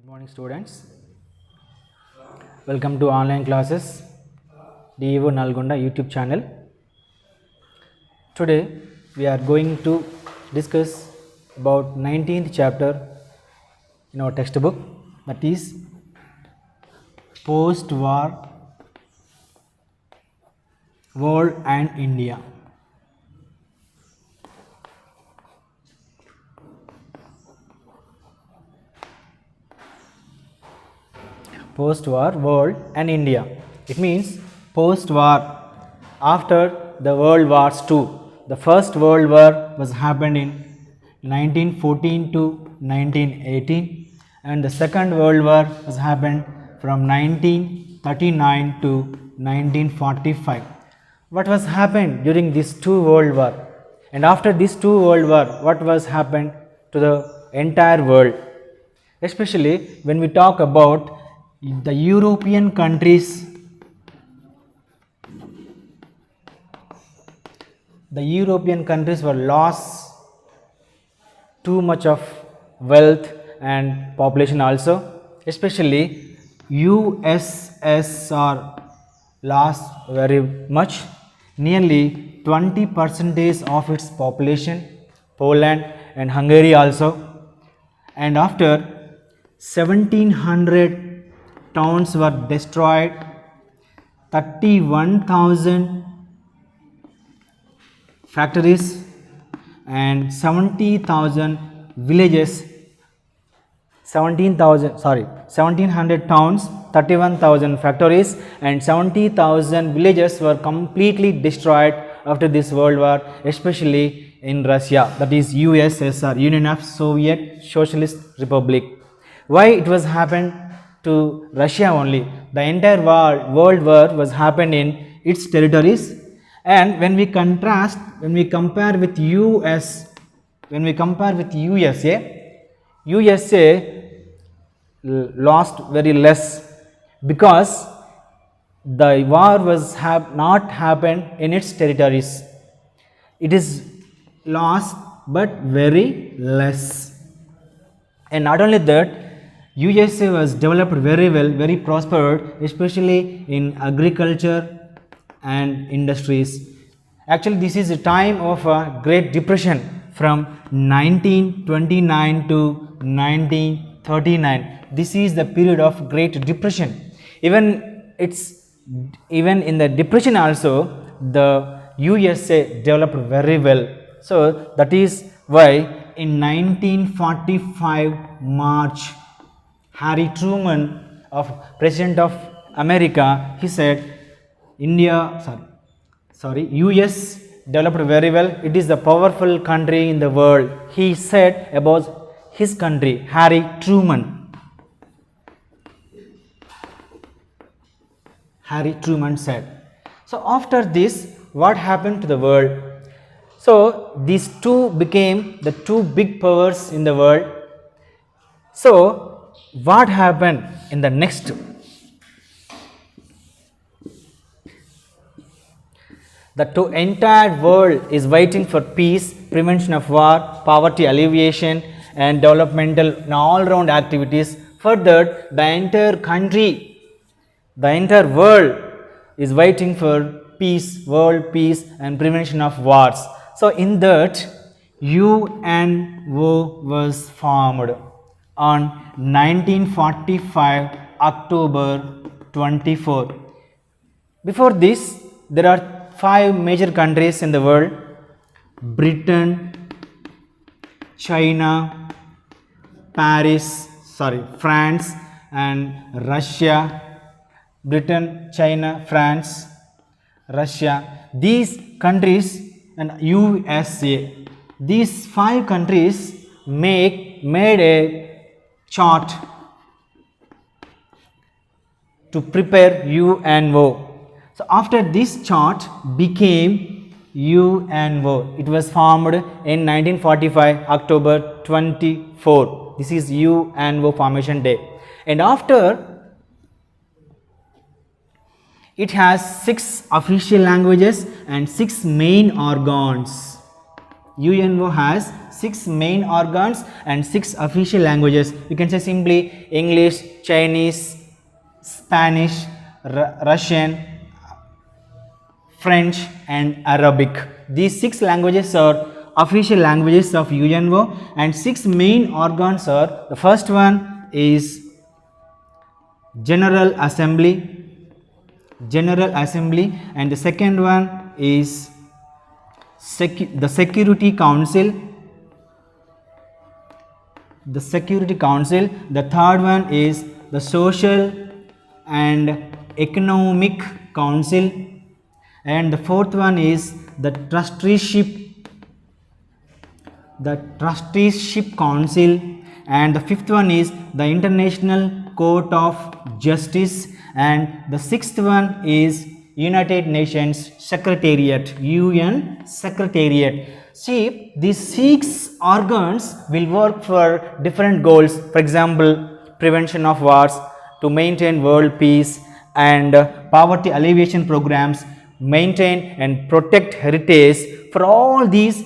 Good morning, students. Welcome to online classes DEO Nalgonda YouTube channel. Today we are going to discuss about 19th chapter in our textbook, that is post-war world and India. Post-war world and India. It means post-war, after the World Wars II. The first World War was happened in 1914 to 1918, and the second World War was happened from 1939 to 1945. What was happened during these two World War, and after these two World War, what was happened to the entire world? Especially when we talk about the European countries, were lost too much of wealth and population also. Especially USSR lost very much, nearly 20% of its population. Poland and Hungary also. And after 1700 towns were destroyed, 31,000 factories and 70,000 villages, 1700 towns, 31,000 factories and 70,000 villages were completely destroyed after this World War, especially in Russia, that is USSR, Union of Soviet Socialist Republic. Why it was happened to Russia only? The entire world war was happened in its territories. And when we compare with USA lost very less, because the war was not happened in its territories. It is lost but very less. And not only that, USA was developed very well, very prospered, especially in agriculture and industries. Actually, this is a time of a Great Depression from 1929 to 1939. This is the period of Great Depression. Even in the depression also, the USA developed very well. So that is why in 1945 March, Harry Truman, President of America, he said US developed very well. It is the powerful country in the world. He said about his country, Harry Truman. Harry Truman said. So after this, what happened to the world? So these two became the two big powers in the world. So what happened in the next? The entire world is waiting for peace, prevention of war, poverty alleviation and developmental and all-round activities. Further, the entire world is waiting for peace, world peace and prevention of wars. So in that, UNO was formed on 1945 October 24. Before this, there are 5 major countries in the world: Britain, China, France and Russia. Britain, China, France, Russia. These countries and USA. These 5 countries made a chart to prepare UNO. So after this chart became UNO. It was formed in 1945 October 24. This is UNO formation day. And after, it has 6 official languages and 6 main organs. UNO has 6 main organs and 6 official languages. You can say simply English, Chinese, Spanish, Russian, French and Arabic. These 6 languages are official languages of UNO, and 6 main organs are, the first one is General Assembly, and the second one is the Security Council, the third one is the Social and Economic Council, and the fourth one is the Trusteeship Council, and the fifth one is the International Court of Justice, and the sixth one is United Nations Secretariat, UN Secretariat. See, these 6 organs will work for different goals. For example, prevention of wars, to maintain world peace, and poverty alleviation programs, maintain and protect heritage. For all these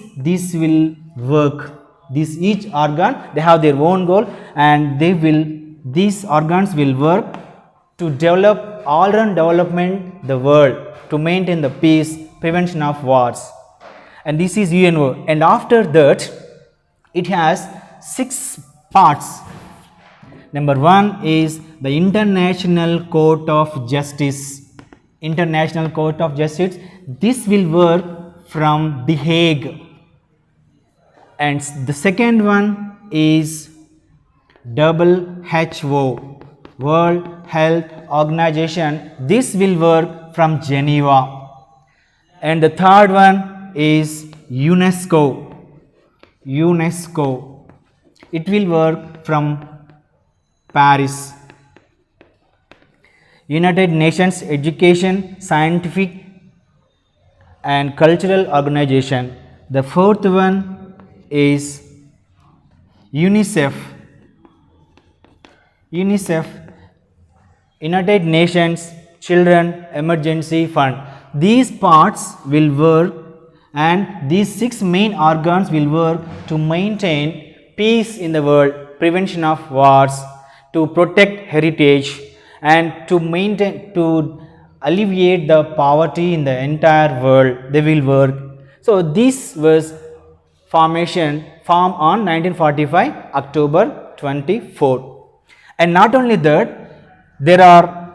will work. This each organ, they have their own goal, and these organs will work to develop all-round development the world, to maintain the peace, prevention of wars, and this is UNO. And after that, it has 6 parts. Number 1 is the International Court of Justice. This will work from The Hague. And the second one is WHO, World Health Organization. This will work from Geneva. And the third one is UNESCO. It will work from Paris. United Nations Education, Scientific and Cultural Organization. The fourth one is UNICEF. United Nations Children Emergency Fund. These parts will work, and these 6 main organs will work to maintain peace in the world, prevention of wars, to protect heritage, and to alleviate the poverty in the entire world. They will work. So this was formed on 1945 October 24. And not only that, there are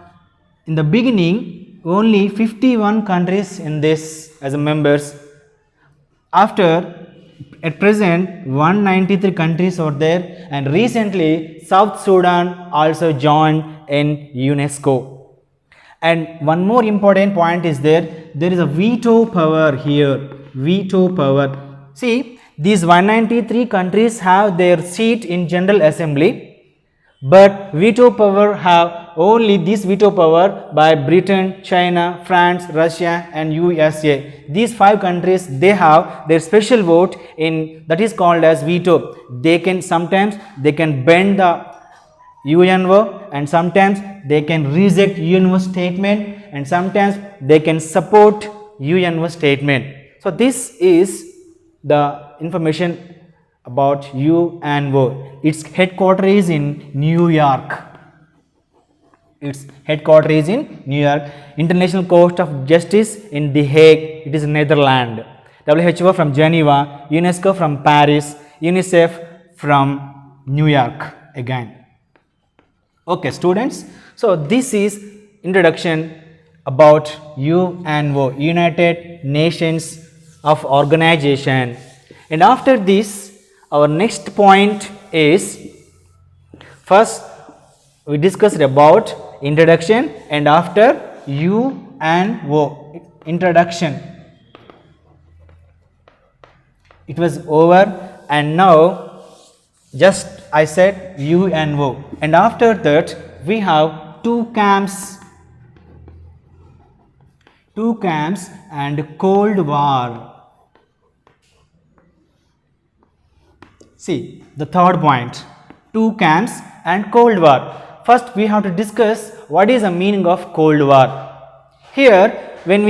in the beginning only 51 countries in this as members. After, at present, 193 countries are there, and recently South Sudan also joined in UNESCO. And one more important point is there is a veto power here. See, these 193 countries have their seat in General Assembly, but veto power have only this veto power by Britain, China, France, Russia and USA. These 5 countries, they have their special vote in, that is called as veto. Sometimes they can bend the UNO, and sometimes they can reject UNO statement, and sometimes they can support UNO statement. So this is the information about UNO. Its headquarters is in New York. International Court of Justice in The Hague. It is Netherlands. WHO from Geneva, UNESCO from Paris, UNICEF from New York again. Okay, students. So this is introduction about UNO, United Nations of Organization. And after this, our next point is, first we discussed about introduction, and after UNO, introduction, it was over, and now just I said UNO, and after that we have two camps and Cold War. See the third point, 2 camps and Cold War. First we have to discuss what is the meaning of Cold War. Here when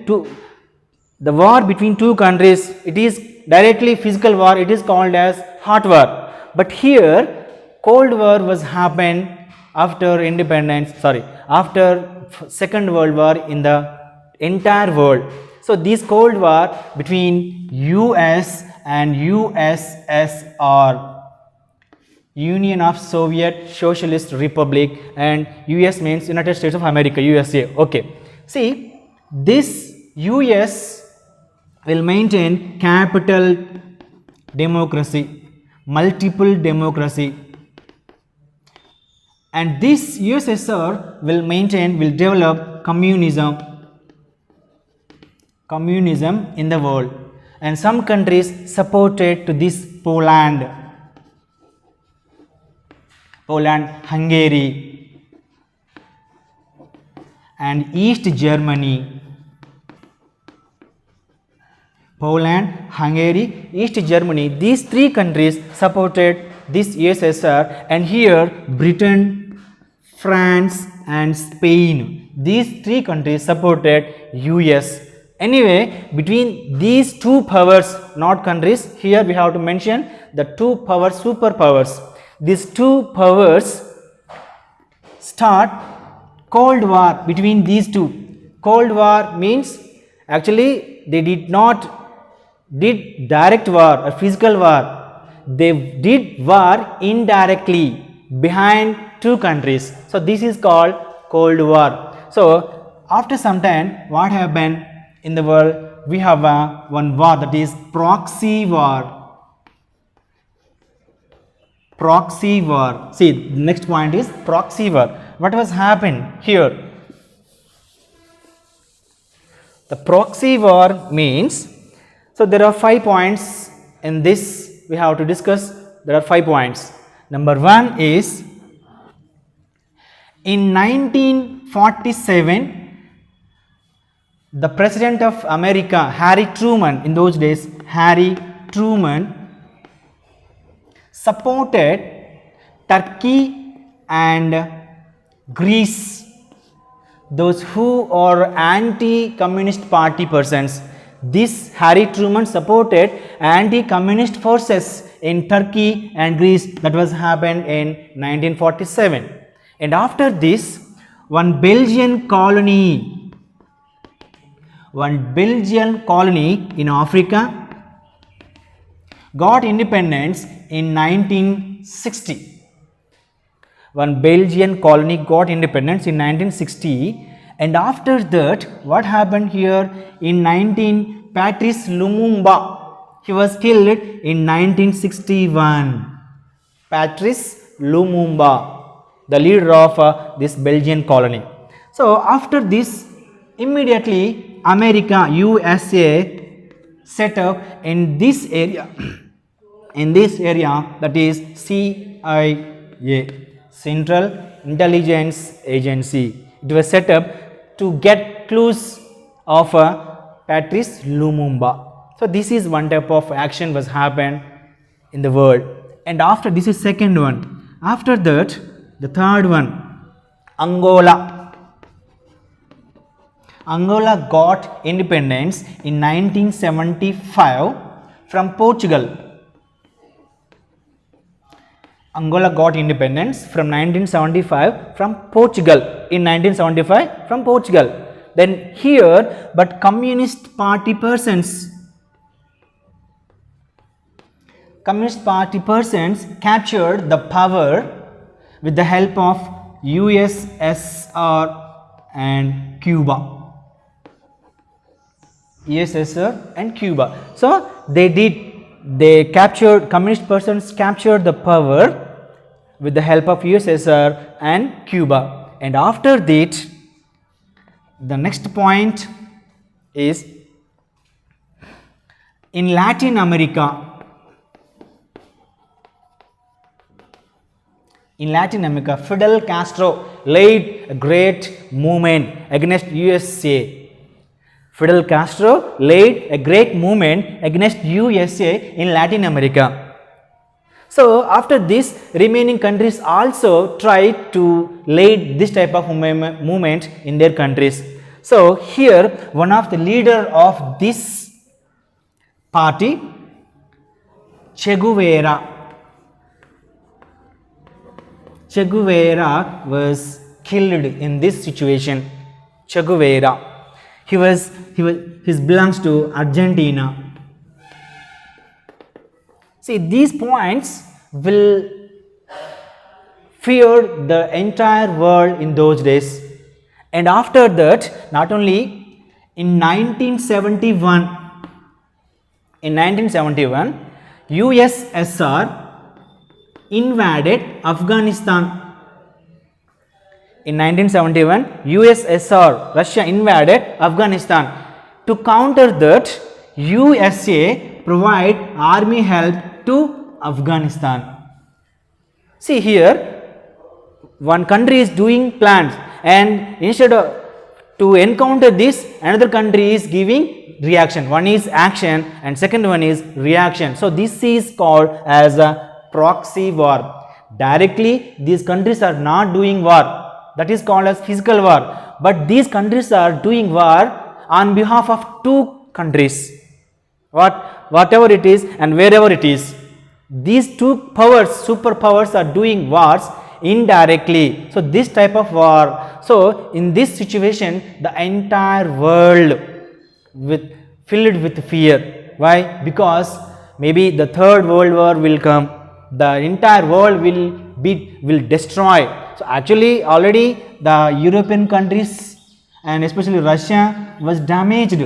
the war between 2 countries, it is directly physical war, it is called as hot war. But here Cold War was happened after independence, sorry, after Second World War in the entire world. So this Cold War between US and USSR, Union of Soviet Socialist Republic, and US means United States of America, USA. Okay. See, this US will maintain capital democracy, multiple democracy, and this USSR will develop communism in the world, and some countries supported to this Poland, Hungary, and East Germany. Poland, Hungary, East Germany, these three countries supported this USSR, and here Britain, France and Spain, these three countries supported US. Anyway, between these two powers, not countries, here we have to mention the two powers, superpowers. These two powers start Cold War between these two. Cold War means actually they did not did direct war or physical war, they did war indirectly behind two countries. So this is called Cold War. So after some time, what happened in the world? We have one war, that is proxy war. Proxy war. See, the next point is proxy war. What was happened here? The proxy war means, so there are 5 points in this we have to discuss. There are 5 points. Number 1 is, in 1947, the President of America, Harry Truman, in those days, Harry Truman supported Turkey and Greece, those who are anti-communist party persons. This Harry Truman supported anti-communist forces in Turkey and Greece. That was happened in 1947. And after this, one Belgian colony in Africa got independence in 1960. One Belgian colony got independence in 1960, and after that, what happened here in Patrice Lumumba, he was killed in 1961. Patrice Lumumba, the leader of this Belgian colony. So after this, immediately America, USA set up in this area, that is CIA, Central Intelligence Agency. It was set up to get clues of Patrice Lumumba. So this is one type of action was happened in the world. And after this is second one. After that, the third one, Angola. Angola got independence in 1975 from Portugal. Angola got independence from 1975 from Portugal, in 1975 from Portugal. Then here, but Communist Party persons captured the power with the help of USSR and Cuba. So communist persons captured the power with the help of USSR and Cuba. And after that, the next point is, in Latin America, Fidel Castro led a great movement against USA. Fidel Castro led a great movement against USA in Latin America. So after this, remaining countries also tried to lead this type of movement in their countries. So here, one of the leader of this party, Che Guevara. Che Guevara was killed in this situation. Che Guevara. He belongs to Argentina. See, these points will fear the entire world in those days. And after that, not only in 1971, USSR invaded Afghanistan. In 1971, USSR, Russia invaded Afghanistan. To counter that, USA provide army help to Afghanistan. See here, one country is doing plans, and instead of to encounter this, another country is giving reaction. One is action and second one is reaction. So this is called as a proxy war. Directly these countries are not doing war, that is called as physical war, but these countries are doing war on behalf of two countries, whatever it is and wherever it is. These two powers, superpowers, are doing wars indirectly. So this type of war. So in this situation, the entire world filled with fear. Why? Because maybe the third world war will come, the entire world will destroy. So actually already the European countries and especially Russia was damaged.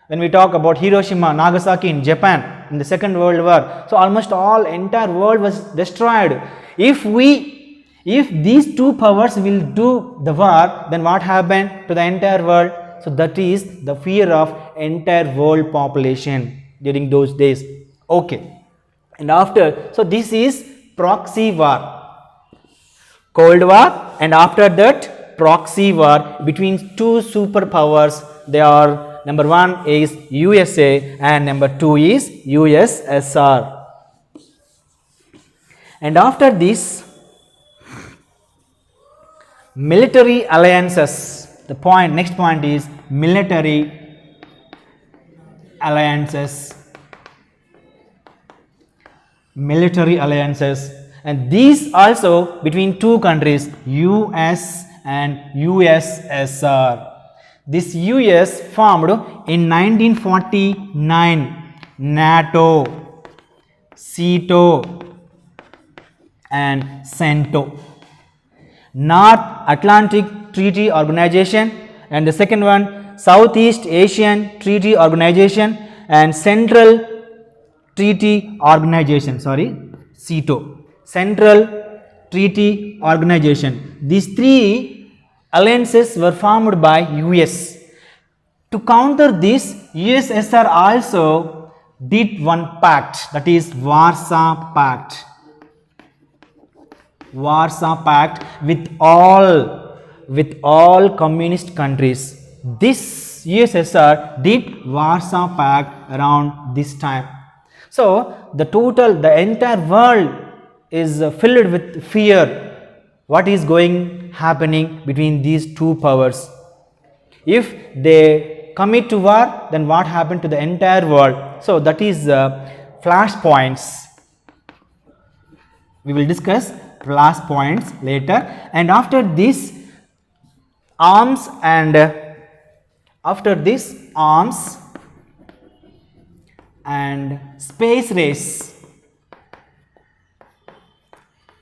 When we talk about Hiroshima, Nagasaki in Japan in the Second World War, so almost all entire world was destroyed. If these two powers will do the war, then what happened to the entire world? So that is the fear of entire world population during those days. Okay. And after, so this is proxy war, Cold War, and after that proxy war between two superpowers. They are, number one is USA and number two is USSR. And after this, military alliances. The next point is military alliances. Military alliances, and these also between two countries, US and USSR. This US formed in 1949 NATO, SEATO and CENTO, North Atlantic Treaty Organization, and the second one Southeast Asian Treaty Organization and Central Treaty Organization, SEATO, Central Treaty Organization. These three alliances were formed by US. To counter this, USSR also did one pact, that is Warsaw Pact. Warsaw Pact with all communist countries. This USSR did Warsaw Pact around this time. So the entire world is filled with fear. What is happening between these two powers? If they commit to war, then what happened to the entire world? So that is flashpoints. We will discuss flashpoints later. And after this, arms and space race.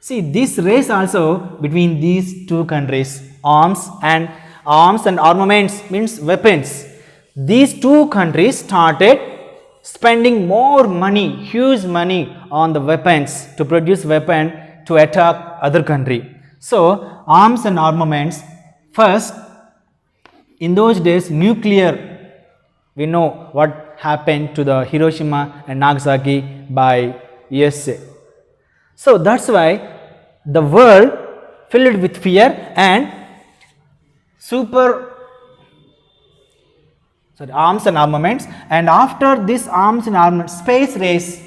See, this race also between these two countries, arms and armaments means weapons. These two countries started spending more money, huge money on the weapons, to produce weapon to attack other country. So arms and armaments. First, in those days, nuclear, we know what happened to the Hiroshima and Nagasaki by USA. So that's why the world filled with fear and arms and armaments. And after this arms and armaments, space race.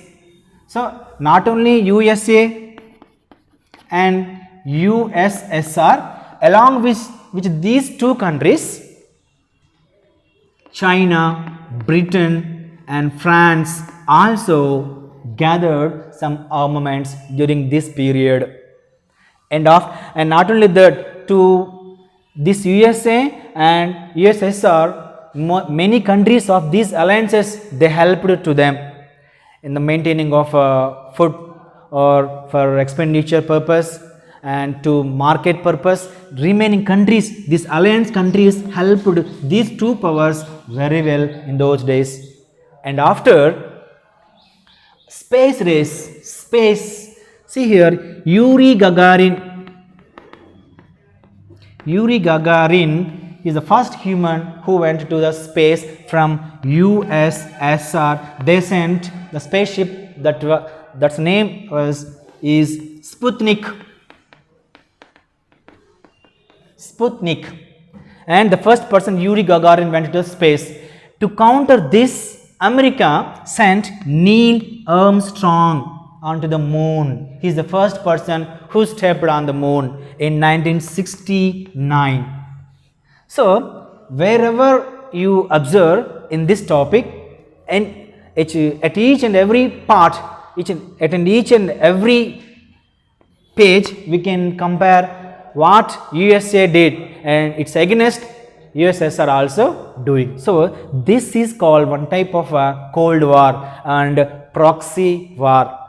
So not only USA and USSR, along with these two countries, China, Britain and France also gathered some armaments during this period. And not only that, to this USA and USSR, many countries of these alliances, they helped to them in the maintaining of food or for expenditure purpose and to market purpose. Remaining countries, these alliance countries, helped these two powers very well in those days. And after space race, see here, Yuri Gagarin is the first human who went to the space from USSR. They sent the spaceship that's name is Sputnik. And the first person, Yuri Gagarin, went to space. To counter this, America sent Neil Armstrong onto the moon. He is the first person who stepped on the moon in 1969. So, wherever you observe in this topic, and at each and every part, each and every page, we can compare what USA did and its against USSR also doing. So, this is called one type of a Cold War and proxy war.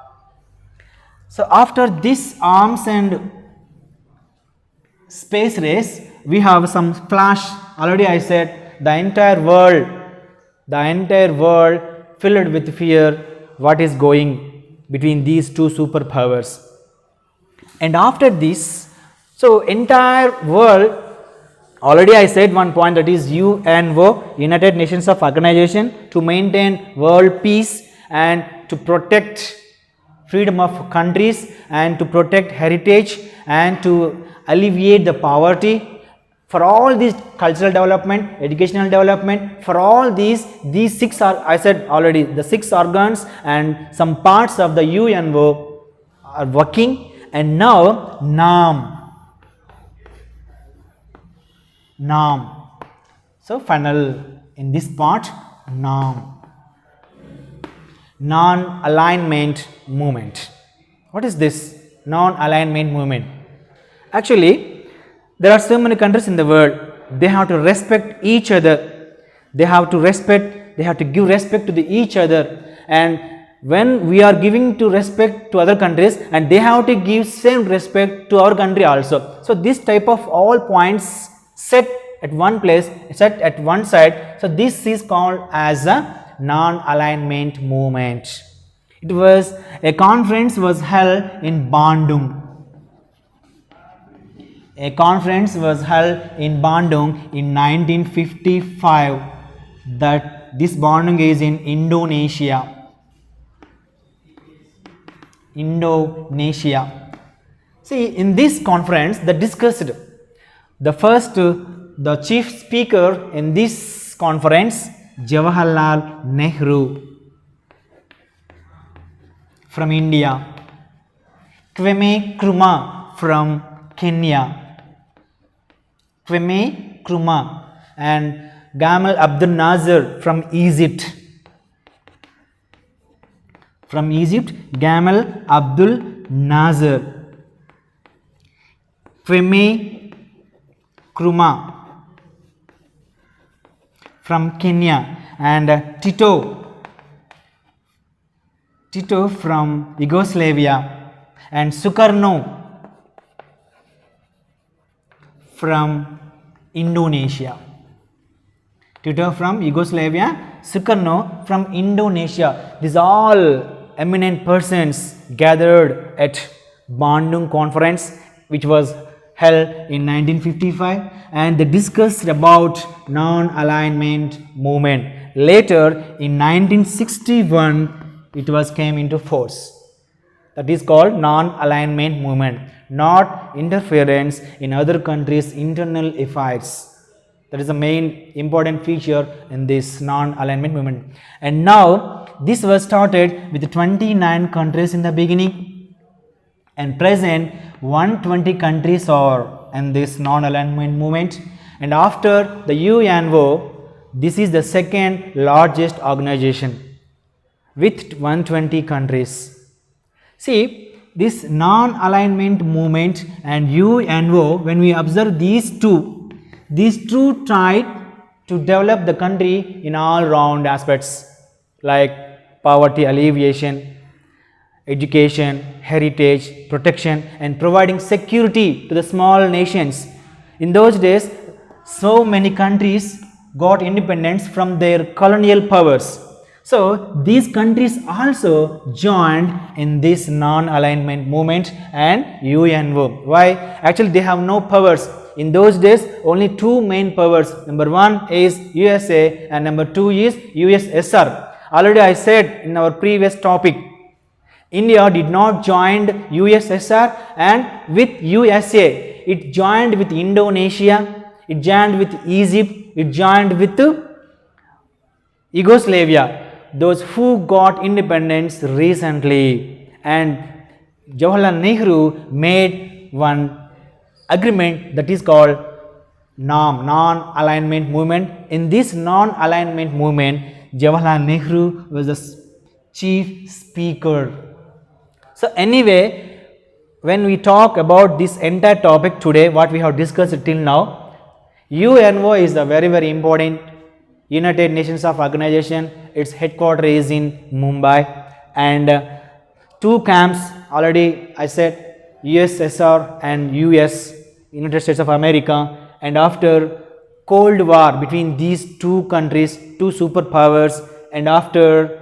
So, after this arms and space race, we have some flash. Already I said the entire world filled with fear what is going between these two superpowers. And after this, so entire world, already I said one point, that is UNO, United Nations of Organization, to maintain world peace and to protect freedom of countries and to protect heritage and to alleviate the poverty. For all these cultural development, educational development, for all these six are, I said already, the 6 organs and some parts of the UNO are working. And now NAM. So, final in this part, NAM, non-alignment movement. What is this non-alignment movement? Actually, there are so many countries in the world. They have to respect each other. They have to give respect to each other. And when we are giving to respect to other countries, and they have to give same respect to our country also. So, this type of all points set at one place, set at one side. So, this is called as a non-alignment movement. It was a conference was held in Bandung. A conference was held in Bandung in 1955. That this Bandung is in Indonesia. See, in this conference, they discussed the chief speaker in this conference, Jawaharlal Nehru from India, Kwame Nkrumah from Kenya, and Gamal Abdel Nasser from Egypt. Gamal Abdel Nasser, Kwame Nkrumah from Kenya, and Tito from Yugoslavia, and Sukarno from Indonesia. Tito from Yugoslavia, Sukarno from Indonesia. These all eminent persons gathered at Bandung conference, which was held in 1955, and they discussed about non-alignment movement. Later in 1961, it was came into force. That is called non-alignment movement, not interference in other countries' internal affairs. That is the main important feature in this non-alignment movement. And now this was started with 29 countries in the beginning, and present 120 countries are in this non-alignment movement. And after the UNO, this is the second largest organization. with 120 countries. See, this non-alignment movement and UNO, when we observe these two tried to develop the country in all round aspects like poverty alleviation, education, heritage, protection, and providing security to the small nations. In those days, so many countries got independence from their colonial powers. So these countries also joined in this non-alignment movement and UNO. Why? Actually, they have no powers. In those days, only two main powers. Number one is USA and number two is USSR. Already I said in our previous topic, India did not join USSR and with USA. It joined with Indonesia, it joined with Egypt, it joined with Yugoslavia, those who got independence recently, and Jawaharlal Nehru made one agreement that is called NAM, non-alignment movement. In this non-alignment movement, Jawaharlal Nehru was the chief speaker. So anyway, when we talk about this entire topic today, what we have discussed till now, UNO is a very important United Nations of organization. Its headquarters is in Mumbai, and two camps already I said, USSR and US, United States of America, and after Cold War between these two countries, two superpowers, and after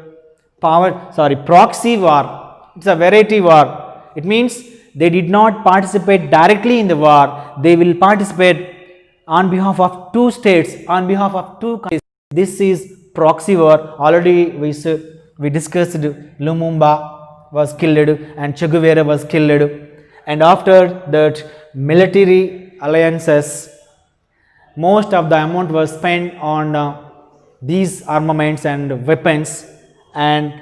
proxy war, it's a variety war. It means they did not participate directly in the war, they will participate on behalf of two states, on behalf of two countries. This is proxy war. Already we discussed Lumumba was killed and Che Guevara was killed, and after that military alliances, most of the amount was spent on these armaments and weapons, and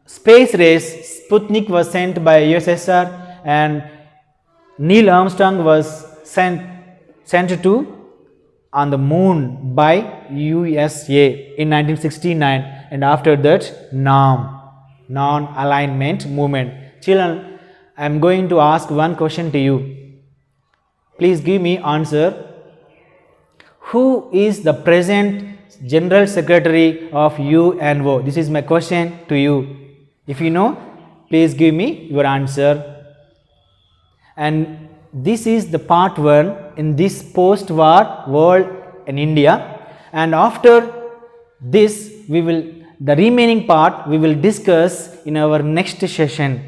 space race, Sputnik was sent by USSR and Neil Armstrong was sent to on the moon by USA in 1969, and after that NAM, non-alignment movement. Children, I am going to ask one question to you. Please give me answer. Who is the present General Secretary of UNO? This is my question to you. If you know, please give me your answer. And this is the part 1 in this post-war world in India, and after this the remaining part we will discuss in our next session.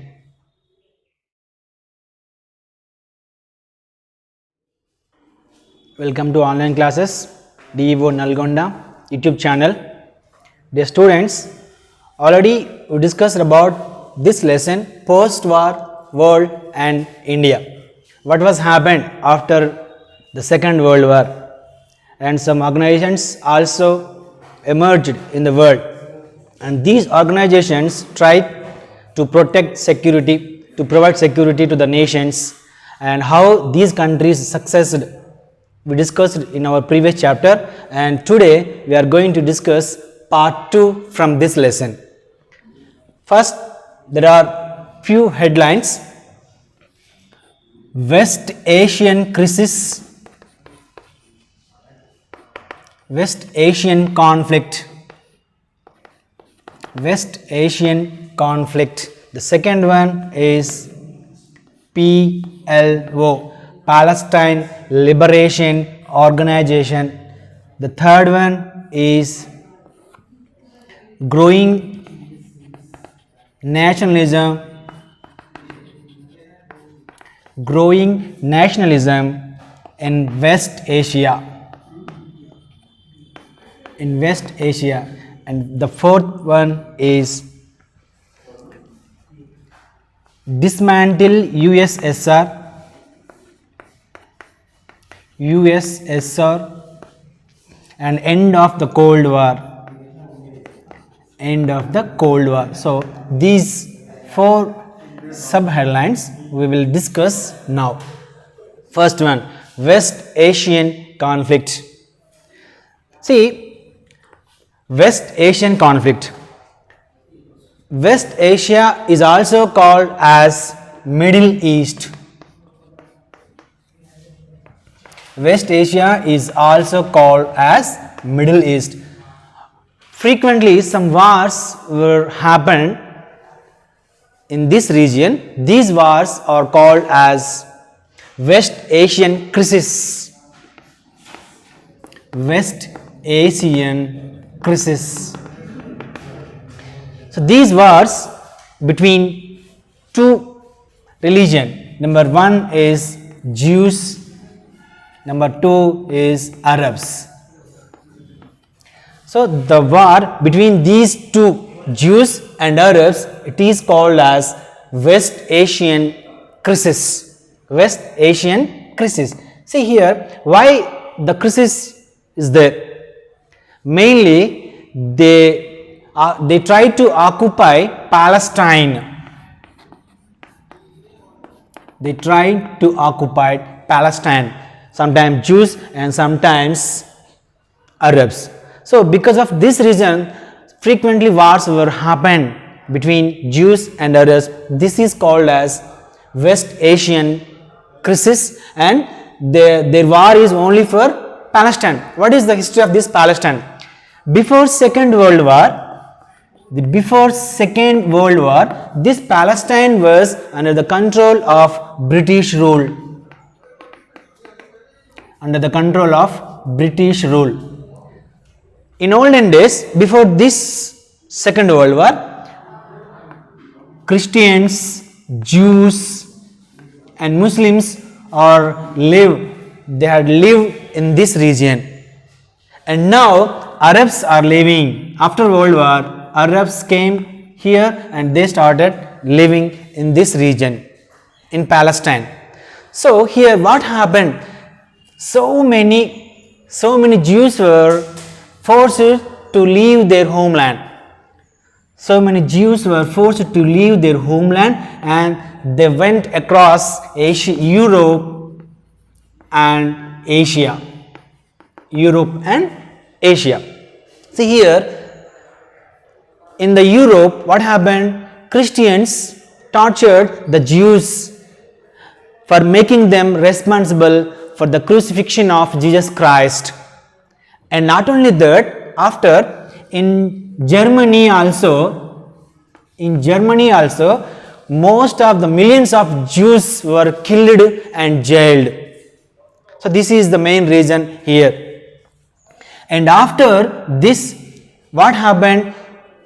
Welcome to online classes, DEO Nalgonda YouTube channel. Dear students, already we discussed about this lesson, post-war world and India. What was happened after the Second World War, and some organizations also emerged in the world, and these organizations tried to protect security, to provide security to the nations, and how these countries succeeded we discussed in our previous chapter, and today we are going to discuss part 2 from this lesson. First, there are few headlines. West Asian crisis, West Asian conflict, West Asian conflict. The second one is PLO, Palestine Liberation Organization. The third one is growing nationalism in West Asia, and the fourth one is dismantle USSR and end of the Cold War. So these 4 sub headlines we will discuss now. First one, West Asian conflict. See, West Asian conflict. West Asia is also called as Middle East. West Asia is also called as Middle East. Frequently some wars were happened in this region. These wars are called as West Asian crisis. West Asian crisis. So these wars between two religion, number one is Jews, number two is Arabs. So the war between these two, Jews and Arabs, it is called as West Asian crisis. West Asian crisis. See here, why the crisis is there? Mainly they tried to occupy Palestine. They tried to occupy Palestine. Sometimes Jews and sometimes Arabs. So because of this reason, frequently wars were happened between Jews and Arabs. This is called as West Asian crisis, and their war is only for Palestine. What is the history of this Palestine? Before Second World War, this Palestine was under the control of British rule. Under the control of British rule. In olden days, before this Second World War, Christians, Jews and Muslims they had lived in this region. And now Arabs are living. After World War, Arabs came here and they started living in this region, in Palestine. So here what happened? So many Jews were forced to leave their homeland. So many Jews were forced to leave their homeland and they went across Europe and Asia. See here, in the Europe, what happened? Christians tortured the Jews for making them responsible for the crucifixion of Jesus Christ. And not only that, after in Germany also, most of the millions of Jews were killed and jailed. So this is the main reason here. And after this, what happened?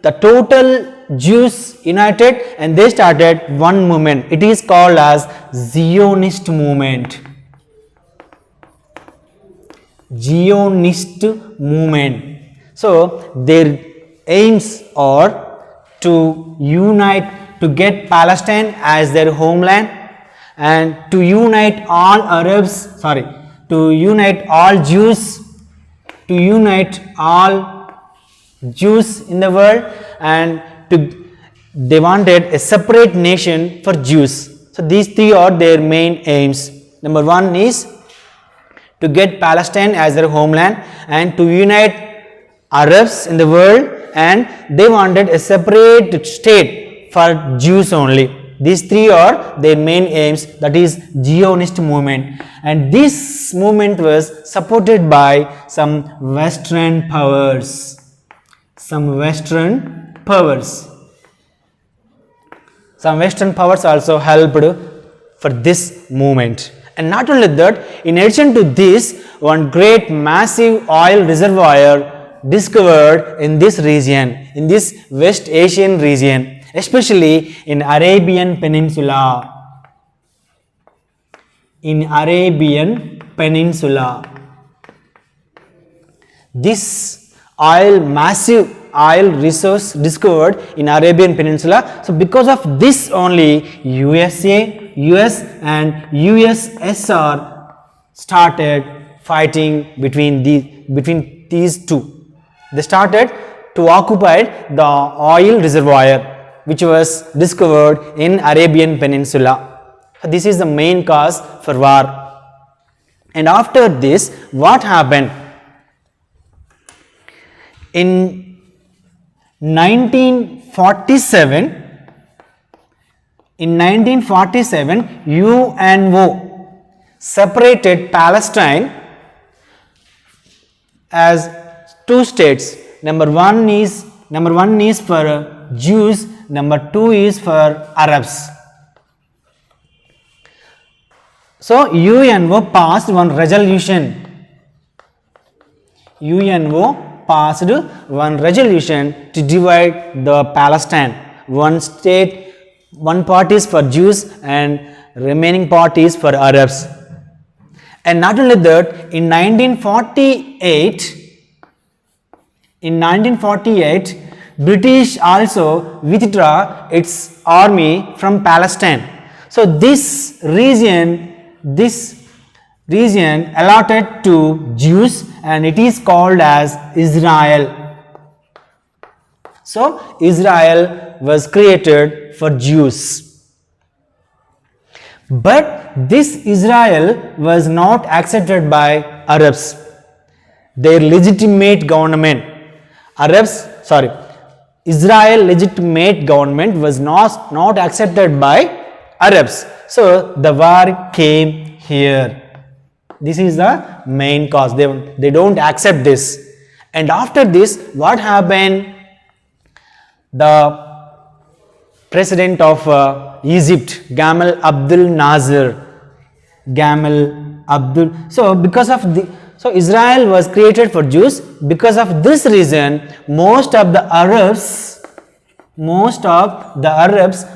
The total Jews united and they started one movement. It is called as Zionist movement. Zionist movement. So their aims are to unite, to get Palestine as their homeland, and to unite all Jews, to unite all Jews in the world, and they wanted a separate nation for Jews. So these three are their main aims. Number one is to get Palestine as their homeland and to unite Arabs in the world, and they wanted a separate state for Jews only. These three are their main aims, that is Zionist movement. And this movement was supported by some Western powers. Some Western powers also helped for this movement. And not only that, in addition to this, one great massive oil reservoir discovered in this region, in this West Asian region, especially in Arabian Peninsula. In Arabian Peninsula, this massive oil resource discovered in Arabian Peninsula. So because of this only, US and USSR started fighting between these two. They started to occupy the oil reservoir which was discovered in Arabian Peninsula. This is the main cause for war. And after this, what happened? In 1947, in 1947, UNO separated Palestine as two states. Number one is for Jews, number two is for Arabs. So UNO passed one resolution. UNO passed one resolution to divide the Palestine. One state, one part is for Jews and remaining part is for Arabs. And not only that, in 1948, British also withdraw its army from Palestine. So this region allotted to Jews, and it is called as Israel. So Israel was created for Jews. But this Israel was not accepted by Arabs. Their legitimate government, Israel legitimate government was not accepted by Arabs. So the war came here. This is the main cause. They don't accept this. And after this, what happened? The president of Egypt, Gamal Abdel Nasser. So Israel was created for Jews. Because of this reason, most of the Arabs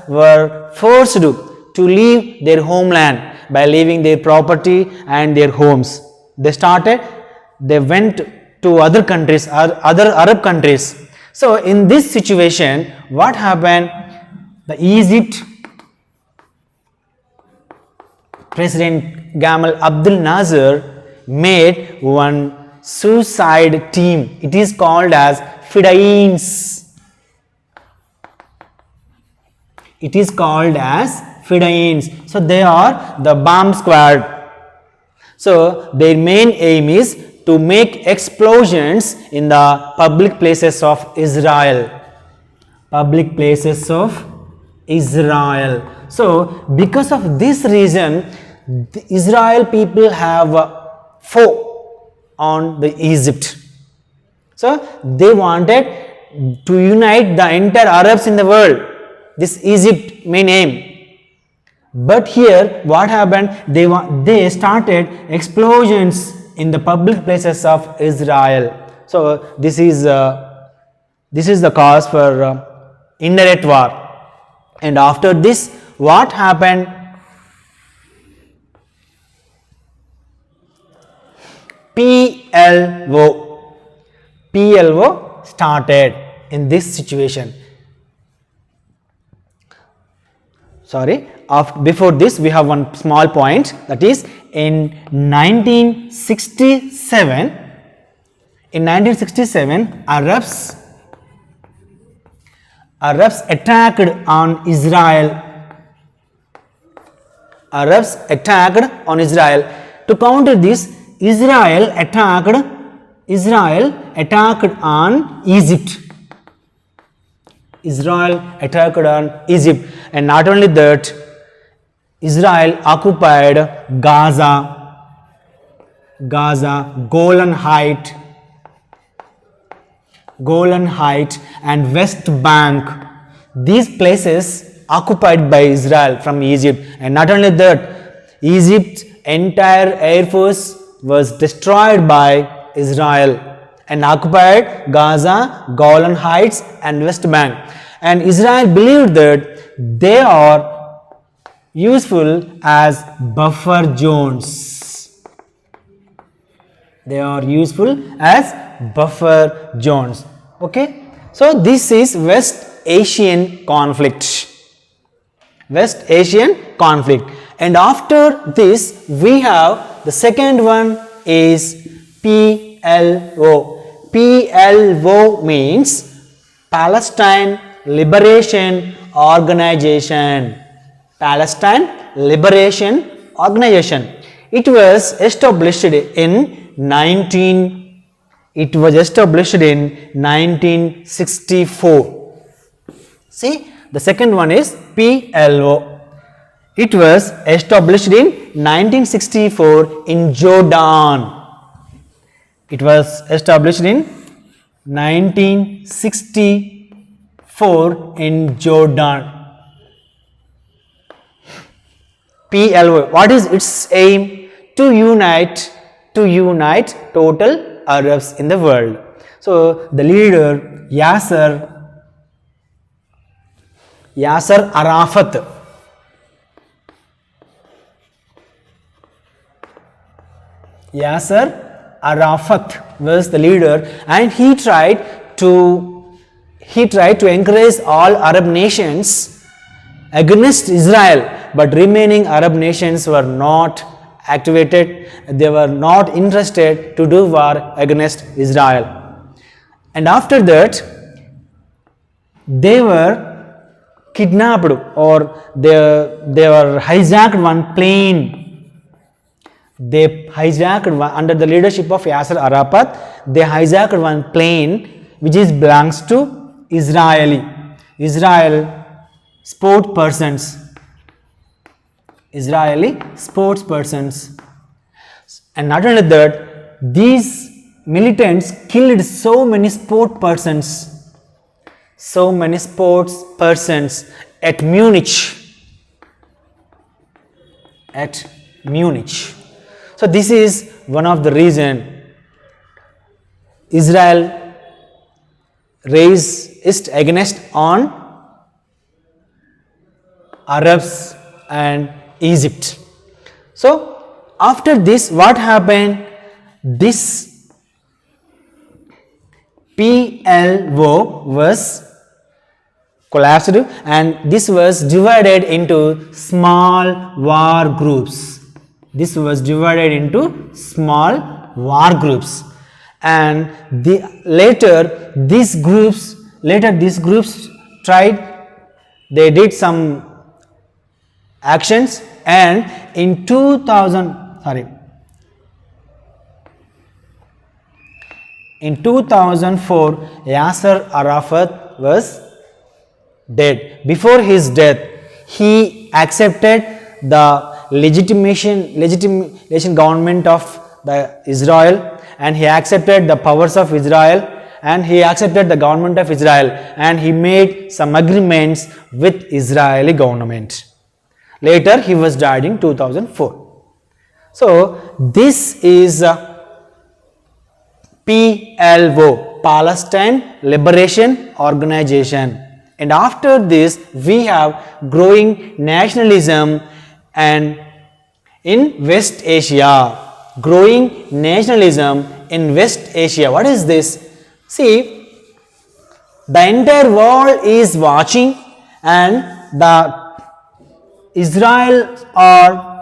were forced to leave their homeland by leaving their property and their homes. They went to other countries, other Arab countries. So in this situation, what happened? The Egypt President Gamal Abdel Nasser made one suicide team. It is called as Fidaeins. So they are the bomb squad. So their main aim is to make explosions in the public places of Israel. So because of this reason, the Israel people have foe on the Egypt. So they wanted to unite the entire Arabs in the world. This Egypt main aim. But here what happened? They started explosions in the public places of Israel. So this is the cause for indirect war. And after this, what happened? PLO started in this situation. Before this, we have one small point, that is in 1967, Arabs attacked on Israel. To counter this, Israel attacked on Egypt. And not only that, Israel occupied Gaza, Golan Heights and West Bank. These places occupied by Israel from Egypt. And not only that, Egypt's entire air force was destroyed by Israel and occupied Gaza, Golan Heights and West Bank. And Israel believed that they are useful as buffer zones. Okay. So this is West Asian conflict. And after this, we have the second one is PLO. PLO means Palestine Liberation Organization. It was established in 1948. It was established in 1964. See, the second one is PLO. It was established in 1964 in Jordan. It was established in 1964 in Jordan. PLO, what is its aim? To unite total Arabs in the world. So the leader Yasser Arafat, Yasser Arafat was the leader, and he tried to encourage all Arab nations against Israel, but remaining Arab nations were not activated. They were not interested to do war against Israel. And after that, they were kidnapped, or they were hijacked one plane. They hijacked under the leadership of Yasser Arafat. They hijacked one plane which belongs to Israel sports persons. And not only that, these militants killed so many sports persons at Munich. So this is one of the reasons Israel raised its against on Arabs and Egypt. So after this, what happened? This PLO was collapsed, and this was divided into small war groups. And later these groups they did some actions, and in 2004 Yasser Arafat was dead. Before his death, he accepted the legitimation government of the Israel, and he accepted the powers of Israel, and he accepted the government of Israel, and he made some agreements with Israeli government. Later he was died in 2004. So this is PLO, Palestine Liberation Organization. And after this, we have growing nationalism and in West Asia. What is this? See, the entire world is watching, and the Israel are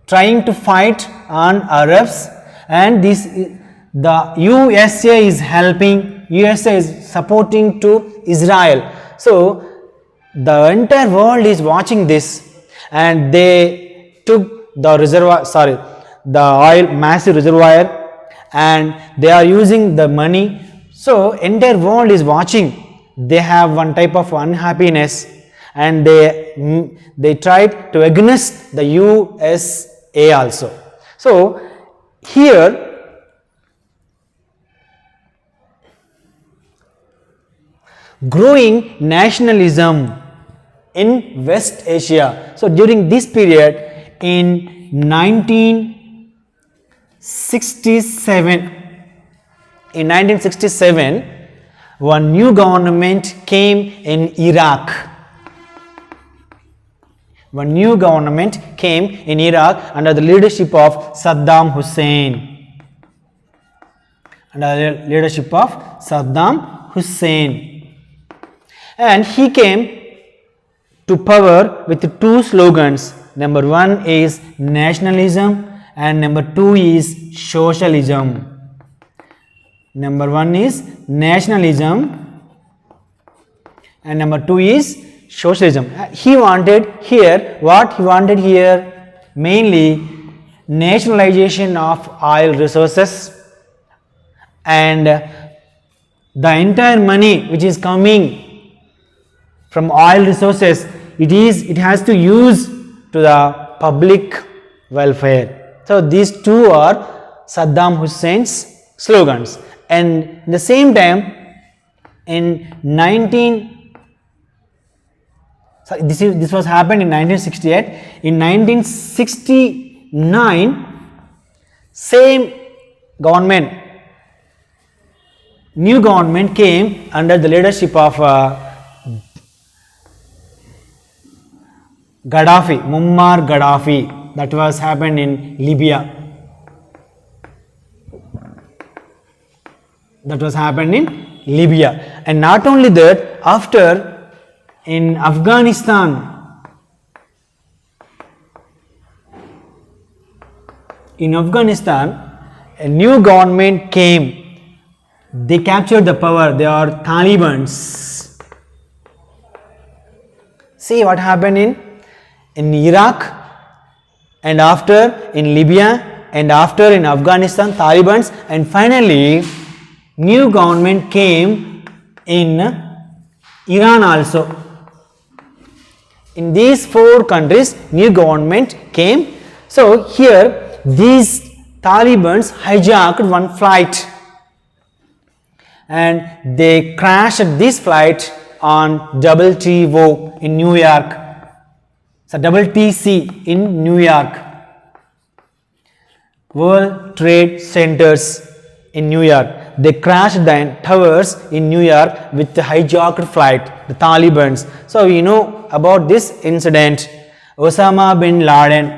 trying to fight on Arabs, and the USA is helping, USA is supporting to Israel. So the entire world is watching this, and they took the massive reservoir, and they are using the money. So entire world is watching. They have one type of unhappiness, and they tried to against the USA also. So here growing nationalism in West Asia. So during this period, in 1967, one new government came in Iraq. Under the leadership of Saddam Hussein. And he came to power with two slogans. Number one is nationalism, and number two is socialism. Number one is nationalism, and number two is socialism. He wanted here, mainly nationalization of oil resources, and the entire money which is coming from oil resources, it has to use to the public welfare. So these two are Saddam Hussein's slogans. And at the same time, in this was happened in 1968. In 1969, same government, new government came under the leadership of Gaddafi, Muammar Gaddafi. That was happened in Libya. That was happened in Libya. And not only that, after in Afghanistan, a new government came. They captured the power. They are Talibans. See what happened in Iraq, and after in Libya, and after in Afghanistan, Talibans, and finally new government came in Iran also. In these four countries, new government came. So here these Talibans hijacked one flight and they crashed this flight on WTO in New York. So WTC in New York, World Trade Centers in New York. They crashed the towers in New York with the hijacked flight, the Talibans. So we know about this incident. Osama bin Laden.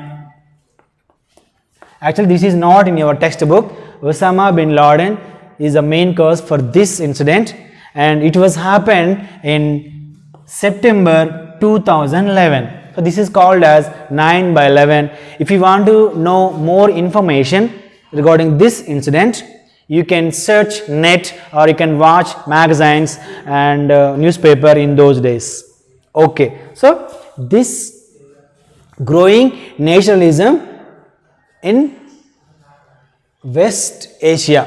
Actually, this is not in your textbook. Osama bin Laden is the main cause for this incident, and it was happened in September 2011. So this is called as 9/11. If you want to know more information regarding this incident, you can search net or you can watch magazines and newspaper in those days. Okay, so this growing nationalism in West Asia,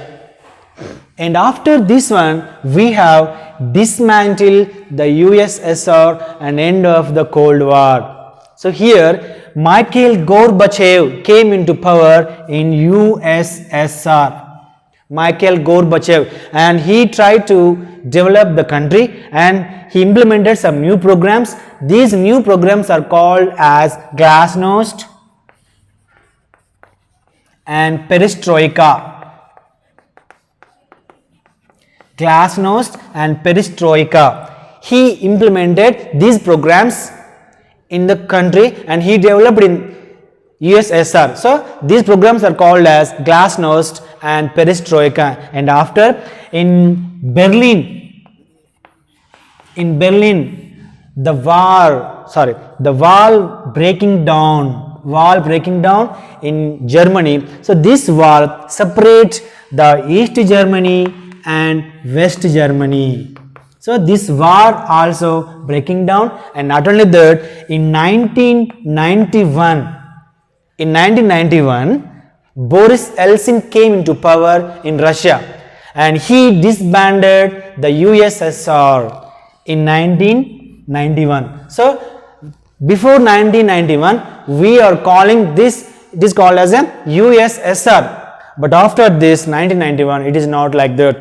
and after this one we have dismantled the USSR and end of the Cold War. So here Mikhail Gorbachev came into power in USSR. Mikhail Gorbachev, and he tried to develop the country and he implemented some new programs. These new programs are called as Glasnost and Perestroika. Glasnost and Perestroika. He implemented these programs in the country and he developed in USSR. So these programs are called as Glasnost and Perestroika. And after in Berlin, the wall breaking down in Germany. So this wall separates the East Germany and West Germany. So this war also breaking down, and not only that, in 1991, Boris Yeltsin came into power in Russia and he disbanded the USSR in 1991. So before 1991, we are calling this, it is called as a USSR, but after this 1991, it is not like that.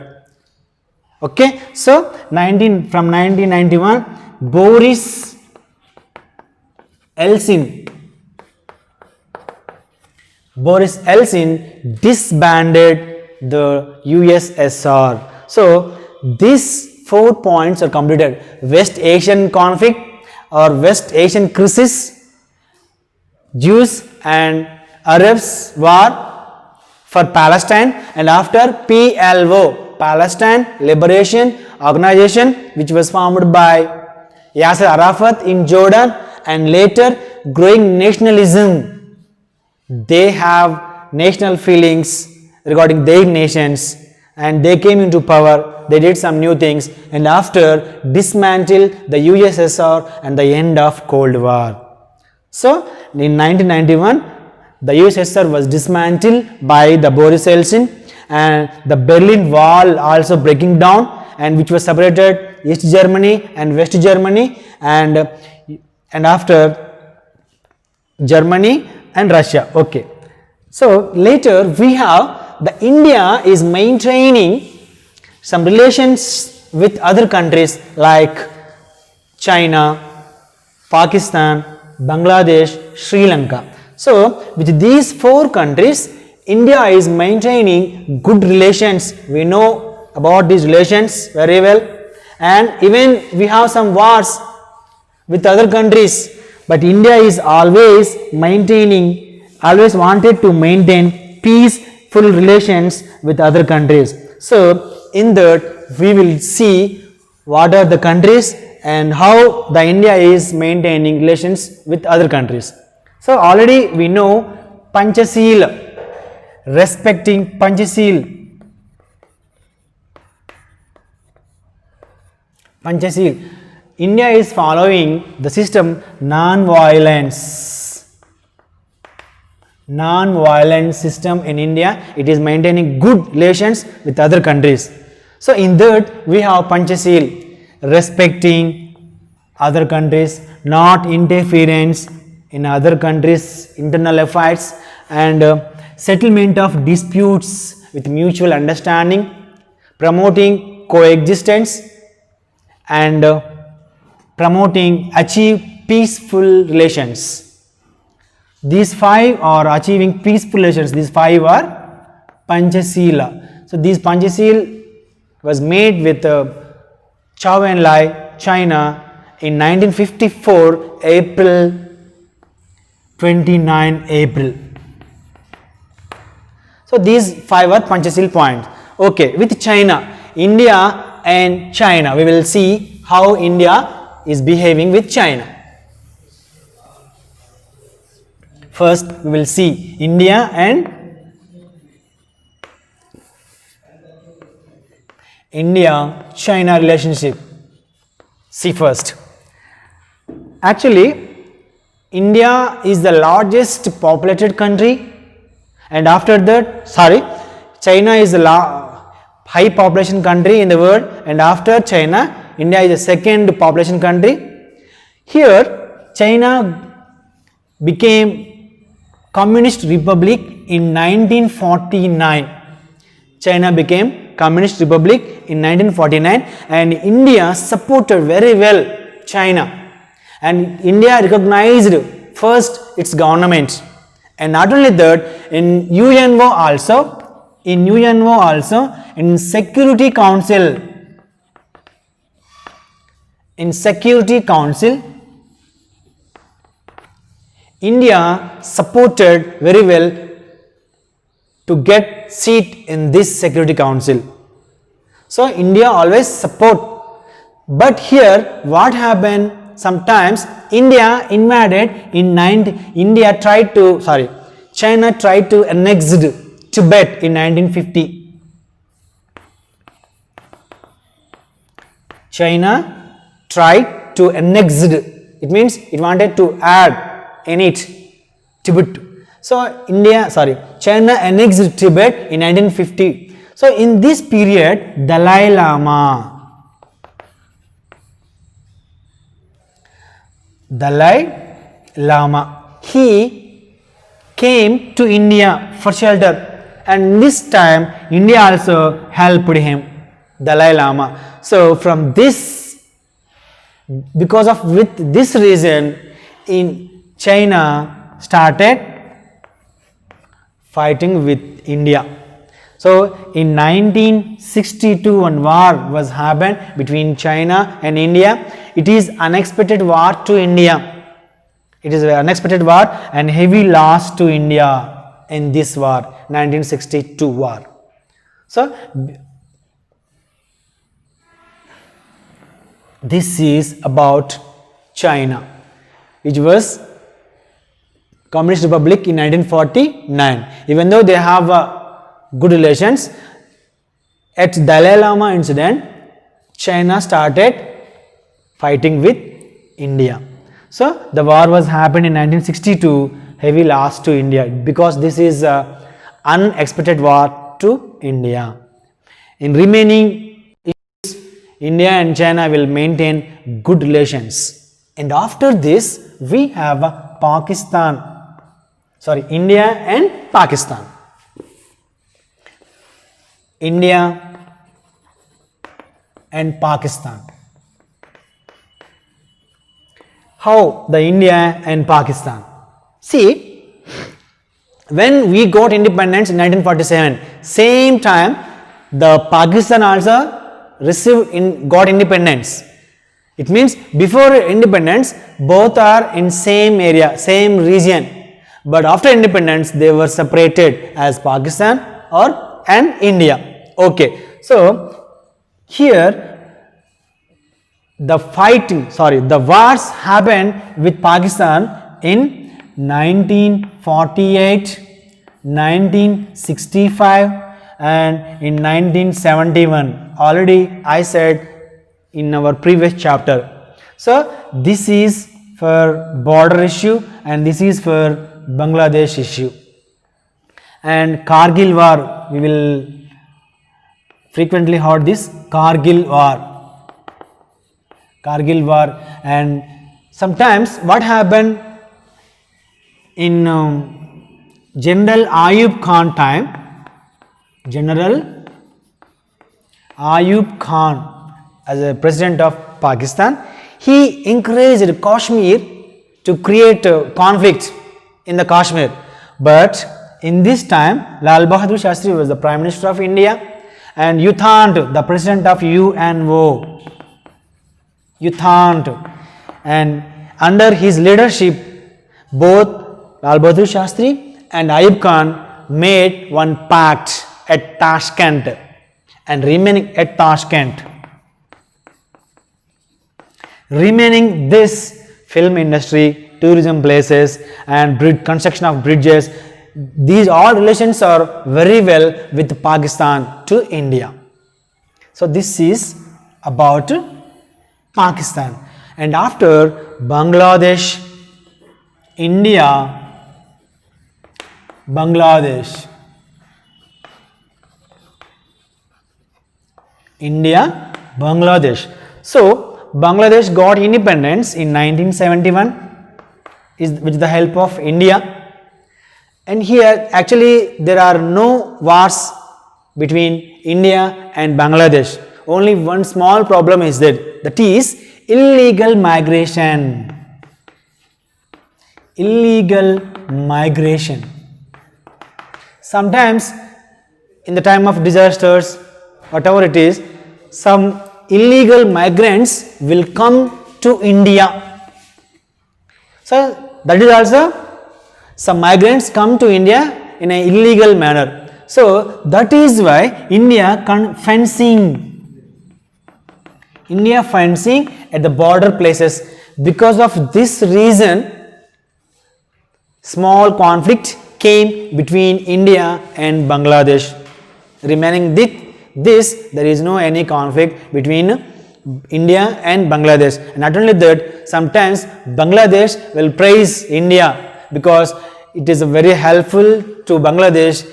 Okay, so from 1991, Boris Yeltsin disbanded the USSR. So these 4 points are completed: West Asian conflict or West Asian crisis, Jews and Arabs war for Palestine, and after PLO, Palestine Liberation Organization, which was formed by Yasser Arafat in Jordan, and later growing nationalism. They have national feelings regarding their nations and they came into power, they did some new things, and after dismantled the USSR and the end of Cold War. So in 1991, the USSR was dismantled by the Boris Yeltsin, and the Berlin Wall also breaking down, and which was separated East Germany and West Germany, and after Germany and Russia. Okay. So later we have the India is maintaining some relations with other countries like China, Pakistan, Bangladesh, Sri Lanka. So with these 4 countries, India is maintaining good relations. We know about these relations very well, and even we have some wars with other countries, but India is always wanted to maintain peaceful relations with other countries. So in that we will see what are the countries and how the India is maintaining relations with other countries. So already we know Panchasheel, respecting Panchasheel. India is following the system non-violence system in India. It is maintaining good relations with other countries. So in that we have Panchasheel, respecting other countries, not interference in other countries' internal affairs, and settlement of disputes with mutual understanding, promoting coexistence, and achieve peaceful relations. These 5 are achieving peaceful relations. These 5 are Panchasheel. So these Panchasheel was made with Chou Enlai, China, in 1954, April 29 April. So these 5 are Panchasheel points. Okay, with China, India and China, we will see how India is behaving with China. First we will see India and China relationship. See first. Actually, India is the largest populated country, and after that, China is the high population country in the world, and after China, India is the second population country. Here, China became Communist Republic in 1949. China became Communist Republic in 1949, and India supported very well China, and India recognized first its government, and not only that, in UNO also, in Security Council, India supported very well to get seat in this Security Council. So India always support, but here what happened? Sometimes India invaded China tried to annex Tibet in 1950. China tried to annex it means it wanted to add in it Tibet. So China annexed Tibet in 1950. So in this period, Dalai Lama, he came to India for shelter, and this time India also helped him, Dalai Lama. So from this, with this reason, in China started fighting with India. So in 1962, one war was happened between China and India. It is unexpected war to India. It is an unexpected war and heavy loss to India in this war, 1962 war. So this is about China, which was Communist Republic in 1949. Even though they have good relations, at Dalai Lama incident, China started fighting with India. So the war was happened in 1962, heavy loss to India, because this is unexpected war to India. In remaining issues, India and China will maintain good relations. And after this, we have India and Pakistan. India and Pakistan. How the India and Pakistan? See, when we got independence in 1947, same time the Pakistan also got independence. It means before independence both are in same area, same region, but after independence they were separated as Pakistan and India. Okay, so here the wars happened with Pakistan in 1948, 1965 and in 1971. Already I said in our previous chapter. So this is for border issue and this is for Bangladesh issue. And Kargil war, we will frequently heard this Kargil war. And sometimes what happened in General Ayub Khan time, General Ayub Khan as a president of Pakistan, he encouraged Kashmir to create a conflict in the Kashmir. But in this time, Lal Bahadur Shastri was the Prime Minister of India and Yuthant, the President of UNO. Yuthant, and under his leadership, both Lal Bahadur Shastri and Ayub Khan made one pact at Tashkent and remaining at Tashkent. Remaining this film industry, tourism places and construction of bridges, these all relations are very well with Pakistan to India. So this is about Pakistan. And after Bangladesh, India, Bangladesh, So Bangladesh got independence in 1971 with the help of India. And here actually there are no wars between India and Bangladesh. Only one small problem is that is illegal migration. Illegal migration. Sometimes in the time of disasters, whatever it is, some illegal migrants will come to India. So that is also, some migrants come to India in an illegal manner. So that is why India fencing at the border places. Because of this reason, small conflict came between India and Bangladesh. Remaining this, there is no any conflict between India and Bangladesh. And not only that, sometimes Bangladesh will praise India because it is very helpful to Bangladesh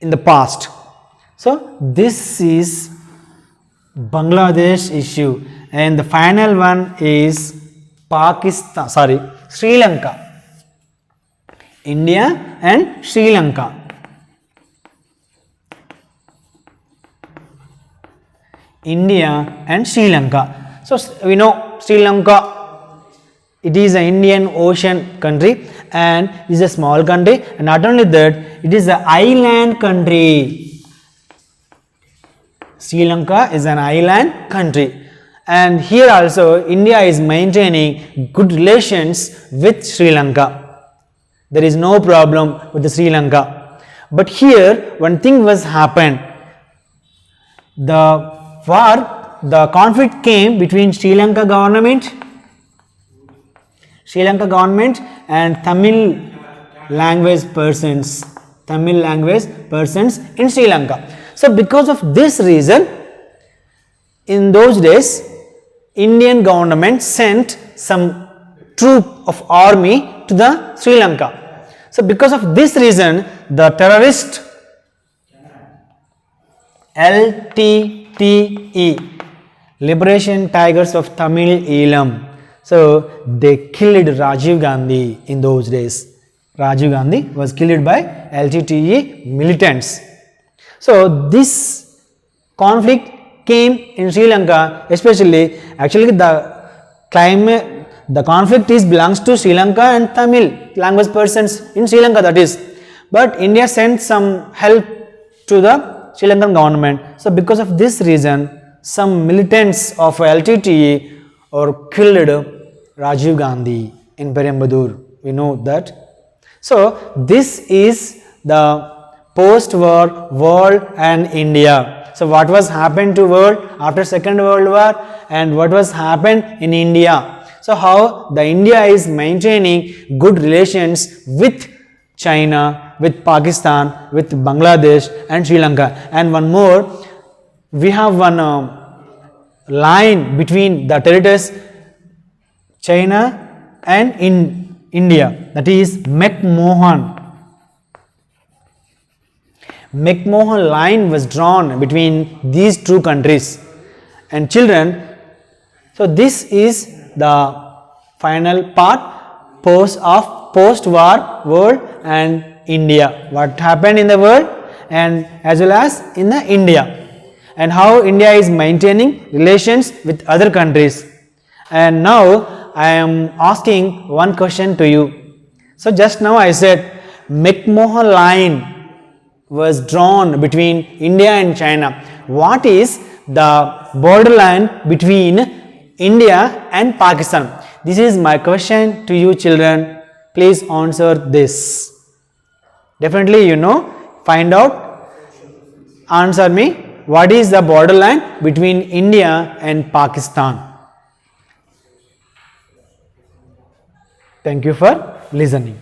in the past. So this is Bangladesh issue, and the final one is Sri Lanka. India and Sri Lanka. So we know Sri Lanka, it is an Indian Ocean country and is a small country, and not only that, it is an island country. Sri Lanka is an island country, and here also India is maintaining good relations with Sri Lanka. There is no problem with the Sri Lanka. But here one thing was happened. The conflict came between Sri Lanka government and Tamil language persons in Sri Lanka. So because of this reason, in those days, Indian government sent some troop of army to the Sri Lanka. So because of this reason, the terrorist LTTE, Liberation Tigers of Tamil Eelam. So they killed Rajiv Gandhi in those days. Rajiv Gandhi was killed by LTTE militants. So this conflict came in Sri Lanka, especially actually the conflict belongs to Sri Lanka and Tamil language persons in Sri Lanka, that is. But India sent some help to the Sri Lankan government. So because of this reason, some militants of LTTE or killed Rajiv Gandhi in Perambur. We know that. So this is the post-war world and India. So what was happened to world after Second World War and what was happened in India. So how the India is maintaining good relations with China, with Pakistan, with Bangladesh and Sri Lanka. And one more, we have one line between the territories China and in India, that is McMahon line was drawn between these two countries. And children, so this is the final part post-war world and India. What happened in the world and as well as in the India, and how India is maintaining relations with other countries. And now I am asking one question to you. So just now I said McMahon line was drawn between India and China. What is the borderline between India and Pakistan? This is my question to you children. Please answer this. Definitely you know, find out, answer me. What is the borderline between India and Pakistan? Thank you for listening.